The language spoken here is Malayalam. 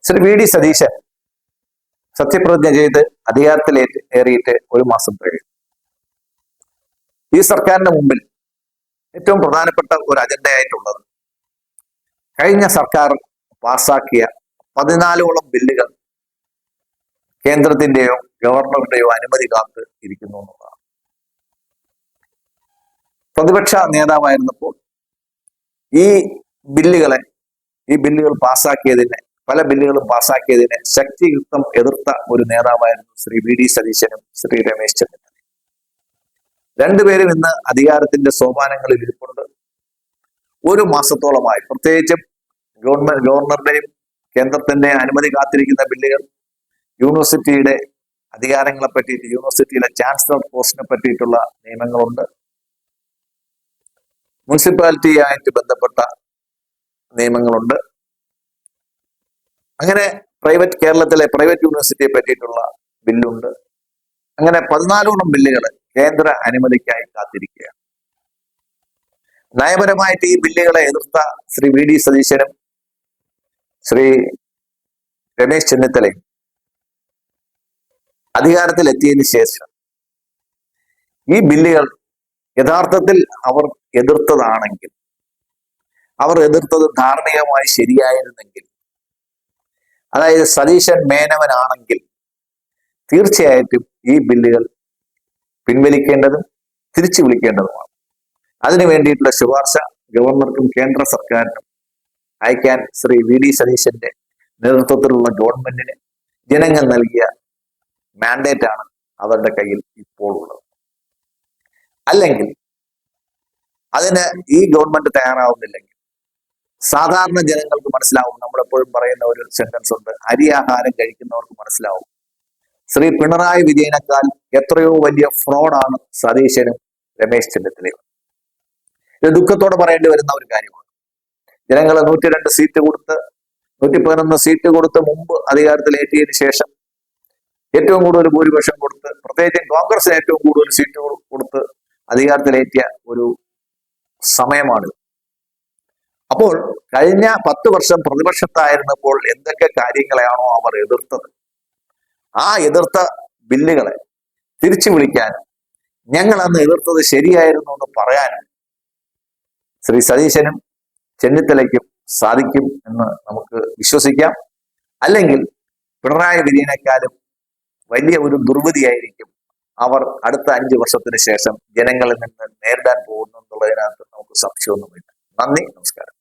ശ്രീ വി ഡി സതീശൻ സത്യപ്രതിജ്ഞ ചെയ്ത് അധികാരത്തിലേറിയിട്ട് ഒരു മാസം കഴിയും. ഈ സർക്കാരിന്റെ മുമ്പിൽ ഏറ്റവും പ്രധാനപ്പെട്ട ഒരു അജണ്ടയായിട്ടുള്ളത് കഴിഞ്ഞ സർക്കാർ പാസാക്കിയ 14ഓളം ബില്ലുകൾ കേന്ദ്രത്തിന്റെയോ ഗവർണറുടെയോ അനുമതി കാത്ത് ഇരിക്കുന്നു എന്നുള്ളതാണ്. പ്രതിപക്ഷ നേതാവായിരുന്നപ്പോൾ ഈ ബില്ലുകൾ പാസാക്കിയതിനെ, പല ബില്ലുകളും പാസാക്കിയതിനെ ശക്തിയുക്തം എതിർത്ത ഒരു നേതാവായിരുന്നു ശ്രീ വി ഡി സതീശനും ശ്രീ രമേശ് ചെന്നിത്തല. രണ്ടുപേരും ഇന്ന് അധികാരത്തിന്റെ സോപാനങ്ങളിൽ ഇരിപ്പുണ്ട്. ഒരു മാസത്തോളമായി പ്രത്യേകിച്ചും ഗവർണറുടെയും കേന്ദ്രത്തിന്റെ അനുമതി കാത്തിരിക്കുന്ന ബില്ലുകൾ, യൂണിവേഴ്സിറ്റിയുടെ അധികാരങ്ങളെ പറ്റിയിട്ട്, യൂണിവേഴ്സിറ്റിയിലെ ചാൻസലർ പോസ്റ്റിനെ പറ്റിയിട്ടുള്ള നിയമങ്ങളുണ്ട്, മുനിസിപ്പാലിറ്റിയായിട്ട് ബന്ധപ്പെട്ട നിയമങ്ങളുണ്ട്, അങ്ങനെ കേരളത്തിലെ പ്രൈവറ്റ് യൂണിവേഴ്സിറ്റിയെ പറ്റിയിട്ടുള്ള ബില്ലുണ്ട്. അങ്ങനെ 14ഓളം ബില്ലുകൾ കേന്ദ്ര അനുമതിക്കായി കാത്തിരിക്കുകയാണ്. നയപരമായിട്ട് ഈ ബില്ലുകളെ എതിർത്ത ശ്രീ വി ഡി സതീശനും ശ്രീ രമേശ് ചെന്നിത്തലയും അധികാരത്തിലെത്തിയതിനു ശേഷം ഈ ബില്ലുകൾ യഥാർത്ഥത്തിൽ അവർ എതിർത്തതാണെങ്കിൽ, അവർ എതിർത്തത് ധാർമ്മികമായി ശരിയായിരുന്നെങ്കിൽ, അതായത് സതീശൻ മേനവനാണെങ്കിൽ തീർച്ചയായിട്ടും ഈ ബില്ലുകൾ പിൻവലിക്കേണ്ടതും തിരിച്ചു വിളിക്കേണ്ടതുമാണ്. അതിനു വേണ്ടിയിട്ടുള്ള ശുപാർശ ഗവർണർക്കും കേന്ദ്ര സർക്കാരിനും അയക്കാൻ ശ്രീ വി ഡി സതീശന്റെ നേതൃത്വത്തിലുള്ള ഗവൺമെന്റിന് ജനങ്ങൾ നൽകിയ മാൻഡേറ്റ് ആണ് അവരുടെ കയ്യിൽ ഇപ്പോൾ ഉള്ളത്. അല്ലെങ്കിൽ അതിന് ഈ ഗവൺമെന്റ് തയ്യാറാവുന്നില്ലെങ്കിൽ സാധാരണ ജനങ്ങൾക്ക് മനസ്സിലാവും. നമ്മളെപ്പോഴും പറയുന്ന ഒരു സെന്റൻസ് ഉണ്ട്, അരിയാഹാരം കഴിക്കുന്നവർക്ക് മനസ്സിലാവും. ശ്രീ പിണറായി വിജയനേക്കാൾ എത്രയോ വലിയ ഫ്രോഡാണ് സതീശനും രമേശ് ചെന്നിത്തലയും. ഇത് ദുഃഖത്തോടെ പറയേണ്ടി വരുന്ന ഒരു കാര്യമാണ്. ജനങ്ങളെ 102 സീറ്റ് കൊടുത്ത്, 111 സീറ്റ് കൊടുത്ത് മുമ്പ് അധികാരത്തിലേറ്റിയതിനു ശേഷം ഏറ്റവും കൂടുതൽ ഭൂരിപക്ഷം കൊടുത്ത്, പ്രത്യേകിച്ചും കോൺഗ്രസിന് ഏറ്റവും കൂടുതൽ സീറ്റ് കൊടുത്ത് അധികാരത്തിലേറ്റിയ ഒരു സമയമാണ്. അപ്പോൾ കഴിഞ്ഞ 10 വർഷം പ്രതിപക്ഷത്തായിരുന്നപ്പോൾ എന്തൊക്കെ കാര്യങ്ങളെയാണോ അവർ എതിർത്തത്, ആ എതിർത്ത ബില്ലുകളെ തിരിച്ചു വിളിക്കാനും ഞങ്ങൾ അന്ന് എതിർത്തത് ശരിയായിരുന്നു എന്ന് പറയാനും ശ്രീ സതീശനും ചെന്നിത്തലയ്ക്കും സാധിക്കും എന്ന് നമുക്ക് വിശ്വസിക്കാം. അല്ലെങ്കിൽ പിണറായി വിജയനേക്കാളും വലിയ ഒരു ദുർവിധിയായിരിക്കും അവർ അടുത്ത 5 വർഷത്തിന് ശേഷം ജനങ്ങളിൽ നിന്ന് നേരിടാൻ പോകുന്നു എന്നുള്ളതിനകത്ത് നമുക്ക് സംശയമൊന്നുമില്ല. നന്ദി, നമസ്കാരം.